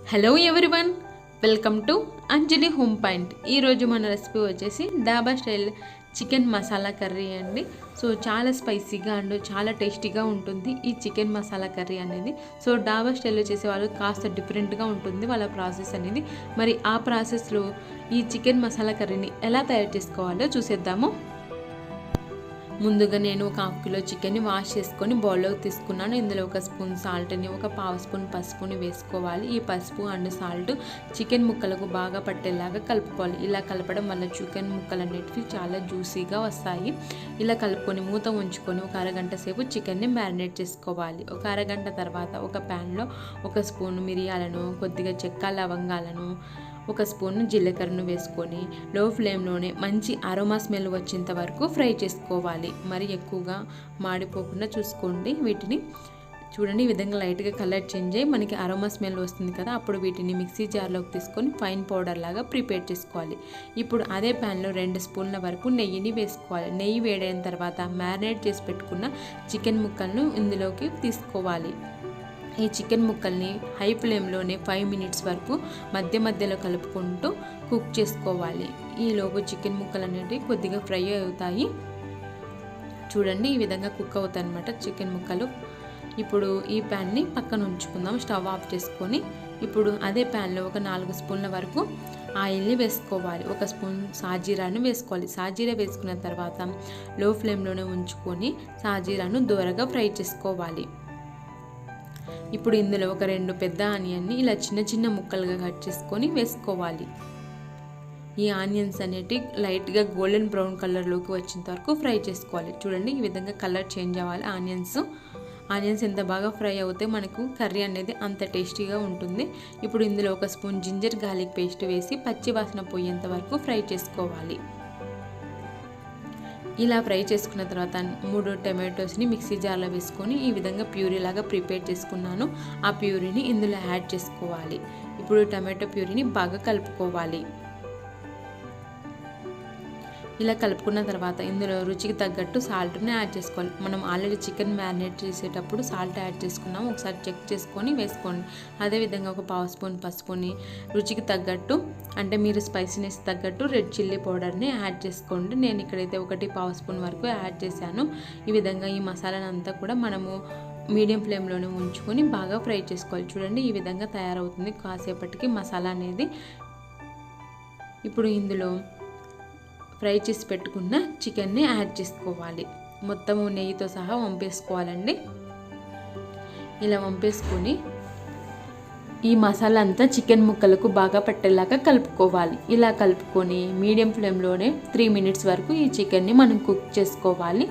Hello everyone, welcome to Anjali home point. ఈరోజు మన recipe వచ్చేసి డాబా స్టైల్ చికెన్ మసాలా కర్రీ అండి. సో చాలా స్పైసీగా అండ్ చాలా టేస్టీగా ఉంటుంది ఈ చికెన్ మసాలా కర్రీ అనేది. సో డాబా స్టైల్లో చేసే వాళ్ళు కాస్త డిఫరెంట్గా ఉంటుంది వాళ్ళ ప్రాసెస్ అనేది. మరి ఆ ప్రాసెస్లో ఈ చికెన్ మసాలా కర్రీని ఎలా తయారు చేసుకోవాలో చూసేద్దాము. ముందుగా నేను ఒక 1/2 కిలో చికెన్ని వాష్ చేసుకొని బౌల్లోకి తీసుకున్నాను. ఇందులో 1 స్పూన్ సాల్ట్ని, 1 స్పూన్ పసుపుని వేసుకోవాలి. ఈ పసుపు అండ్ సాల్ట్ చికెన్ ముక్కలకు బాగా పట్టేలాగా కలుపుకోవాలి. ఇలా కలపడం వల్ల చికెన్ ముక్కలు అనేటివి చాలా జ్యూసీగా వస్తాయి. ఇలా కలుపుకొని మూత ఉంచుకొని ఒక అరగంట సేపు చికెన్ని మ్యారినేట్ చేసుకోవాలి. ఒక అరగంట తర్వాత ఒక ప్యాన్లో 1 స్పూన్ మిరియాలను, కొద్దిగా చెక్క లవంగాలను, 1 స్పూన్ జీలకర్రను వేసుకొని లో ఫ్లేమ్లోనే మంచి అరోమా స్మెల్ వచ్చేంత వరకు ఫ్రై చేసుకోవాలి. మరి ఎక్కువగా మాడిపోకుండా చూసుకోండి. వీటిని చూడండి, ఈ విధంగా లైట్గా కలర్ చేంజ్ అయ్యి మనకి అరోమా స్మెల్ వస్తుంది కదా, అప్పుడు వీటిని మిక్సీ జార్లోకి తీసుకొని ఫైన్ పౌడర్ లాగా ప్రిపేర్ చేసుకోవాలి. ఇప్పుడు అదే ప్యాన్లో 2 స్పూన్ల వరకు నెయ్యిని వేసుకోవాలి. నెయ్యి వేడైన తర్వాత మ్యారినేట్ చేసి పెట్టుకున్న చికెన్ ముక్కలను ఇందులోకి తీసుకోవాలి. ఈ చికెన్ ముక్కల్ని హై ఫ్లేమ్లోనే 5 మినిట్స్ వరకు మధ్య మధ్యలో కలుపుకుంటూ కుక్ చేసుకోవాలి. ఈలోపు చికెన్ ముక్కలు అనేవి కొద్దిగా ఫ్రై అవుతాయి. చూడండి, ఈ విధంగా కుక్ అవుతాయి అన్నమాట చికెన్ ముక్కలు. ఇప్పుడు ఈ ప్యాన్ని పక్కన ఉంచుకుందాం. స్టవ్ ఆఫ్ చేసుకొని ఇప్పుడు అదే ప్యాన్లో ఒక 4 స్పూన్ల వరకు ఆయిల్ని వేసుకోవాలి. 1 స్పూన్ సాజీరాను వేసుకోవాలి. సాజీరా వేసుకున్న తర్వాత లో ఫ్లేమ్లోనే ఉంచుకొని సాజీరాను దూరగా ఫ్రై చేసుకోవాలి. ఇప్పుడు ఇందులో ఒక 2 పెద్ద ఆనియన్ని ఇలా చిన్న చిన్న ముక్కలుగా కట్ చేసుకొని వేసుకోవాలి. ఈ ఆనియన్స్ అనేటివి లైట్గా గోల్డెన్ బ్రౌన్ కలర్లోకి వచ్చేంత వరకు ఫ్రై చేసుకోవాలి. చూడండి, ఈ విధంగా కలర్ చేంజ్ అవ్వాలి. ఆనియన్స్ ఎంత బాగా ఫ్రై అవుతే మనకు కర్రీ అనేది అంత టేస్టీగా ఉంటుంది. ఇప్పుడు ఇందులో 1 స్పూన్ జింజర్ గార్లిక్ పేస్ట్ వేసి పచ్చి వాసన పోయేంత వరకు ఫ్రై చేసుకోవాలి. ఇలా ఫ్రై చేసుకున్న తర్వాత 3 టమాటోస్ని మిక్సీ జార్లో వేసుకొని ఈ విధంగా ప్యూరీ లాగా ప్రిపేర్ చేసుకున్నాను. ఆ ప్యూరీని ఇందులో యాడ్ చేసుకోవాలి. ఇప్పుడు టమాటో ప్యూరీని బాగా కలుపుకోవాలి. ఇలా కలుపుకున్న తర్వాత ఇందులో రుచికి తగ్గట్టు సాల్ట్ని యాడ్ చేసుకోవాలి. మనం ఆల్రెడీ చికెన్ మ్యారినేట్ చేసేటప్పుడు సాల్ట్ యాడ్ చేసుకున్నాము, ఒకసారి చెక్ చేసుకొని వేసుకోండి. అదేవిధంగా 1/2 స్పూన్ పసుపుని రుచికి తగ్గట్టు, అంటే మీరు స్పైసీనెస్ తగ్గట్టు రెడ్ చిల్లీ పౌడర్ని యాడ్ చేసుకోండి. నేను ఇక్కడైతే 1/2 స్పూన్ వరకు యాడ్ చేశాను. ఈ విధంగా ఈ మసాలాను అంతా కూడా మనము మీడియం ఫ్లేమ్లోనే ఉంచుకొని బాగా ఫ్రై చేసుకోవాలి. చూడండి, ఈ విధంగా తయారవుతుంది కాసేపటికి మసాలా అనేది. ఇప్పుడు ఇందులో ఫ్రై చేసి పెట్టుకున్న చికెన్ని యాడ్ చేసుకోవాలి. మొత్తము నెయ్యితో సహా వంపేసుకోవాలండి. ఇలా వంపేసుకొని ఈ మసాలా అంతా చికెన్ ముక్కలకు బాగా పట్టేలాగా కలుపుకోవాలి. ఇలా కలుపుకొని మీడియం ఫ్లేమ్లోనే 3 మినిట్స్ వరకు ఈ చికెన్ని మనం కుక్ చేసుకోవాలి.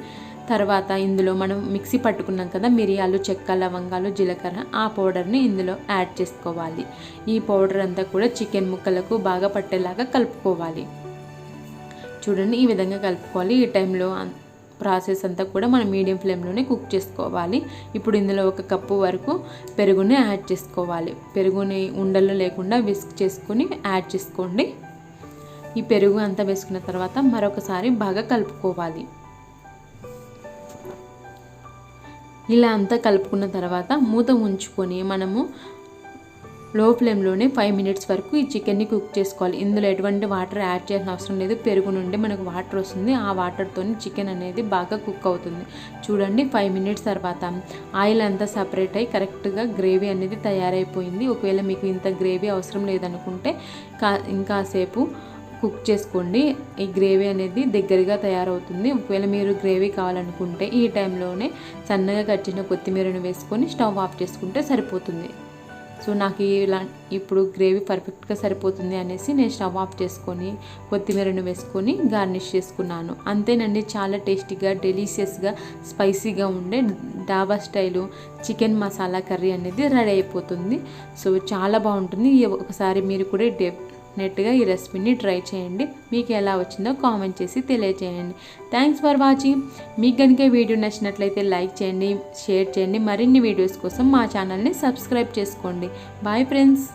తర్వాత ఇందులో మనం మిక్సీ పట్టుకున్నాం కదా మిరియాలు, చెక్క, లవంగాలు, జీలకర్ర, ఆ పౌడర్ని ఇందులో యాడ్ చేసుకోవాలి. ఈ పౌడర్ అంతా కూడా చికెన్ ముక్కలకు బాగా పట్టేలాగా కలుపుకోవాలి. చూడండి, ఈ విధంగా కలుపుకోవాలి. ఈ టైంలో ప్రాసెస్ అంతా కూడా మనం మీడియం ఫ్లేమ్లోనే కుక్ చేసుకోవాలి. ఇప్పుడు ఇందులో 1 కప్పు వరకు పెరుగుని యాడ్ చేసుకోవాలి. పెరుగుని ఉండలు లేకుండా విస్క్ చేసుకుని యాడ్ చేసుకోండి. ఈ పెరుగు అంతా వేసుకున్న తర్వాత మరొకసారి బాగా కలుపుకోవాలి. ఇలా అంతా కలుపుకున్న తర్వాత మూత ఉంచుకొని మనము లో ఫ్లేమ్లోనే 5 మినిట్స్ వరకు ఈ చికెన్ని కుక్ చేసుకోవాలి. ఇందులో ఎటువంటి వాటర్ యాడ్ చేయాల్సిన అవసరం లేదు. పెరుగు నుండి మనకు వాటర్ వస్తుంది. ఆ వాటర్తో చికెన్ అనేది బాగా కుక్ అవుతుంది. చూడండి, 5 మినిట్స్ తర్వాత ఆయిల్ అంతా సపరేట్ అయ్యి కరెక్ట్గా గ్రేవీ అనేది తయారైపోయింది. ఒకవేళ మీకు ఇంత గ్రేవీ అవసరం లేదనుకుంటే ఇంకాసేపు కుక్ చేసుకోండి. ఈ గ్రేవీ అనేది దగ్గరగా తయారవుతుంది. ఒకవేళ మీరు గ్రేవీ కావాలనుకుంటే ఈ టైంలోనే సన్నగా కట్ చేసిన కొత్తిమీరను వేసుకొని స్టవ్ ఆఫ్ చేసుకుంటే సరిపోతుంది. సో నాకు ఇప్పుడు గ్రేవీ పర్ఫెక్ట్గా సరిపోతుంది అనేసి నేను స్టవ్ ఆఫ్ చేసుకొని కొత్తిమీరను వేసుకొని గార్నిష్ చేసుకున్నాను. అంతేనండి, చాలా టేస్టీగా, డెలీషియస్గా, స్పైసీగా ఉండే డాబా స్టైలు చికెన్ మసాలా కర్రీ అనేది రెడీ అయిపోతుంది. సో చాలా బాగుంటుంది. ఒకసారి మీరు కూడా డెఫినెట్గా ఈ రెసిపీని ట్రై చేయండి. మీకు ఎలా వచ్చిందో కామెంట్ చేసి తెలియజేయండి. Thanks for watching. మీకు కనుక వీడియో నచ్చినట్లయితే లైక్ చేయండి, షేర్ చేయండి. మరిన్ని వీడియోస్ కోసం మా ఛానల్ని సబ్స్క్రైబ్ చేసుకోండి. Bye friends.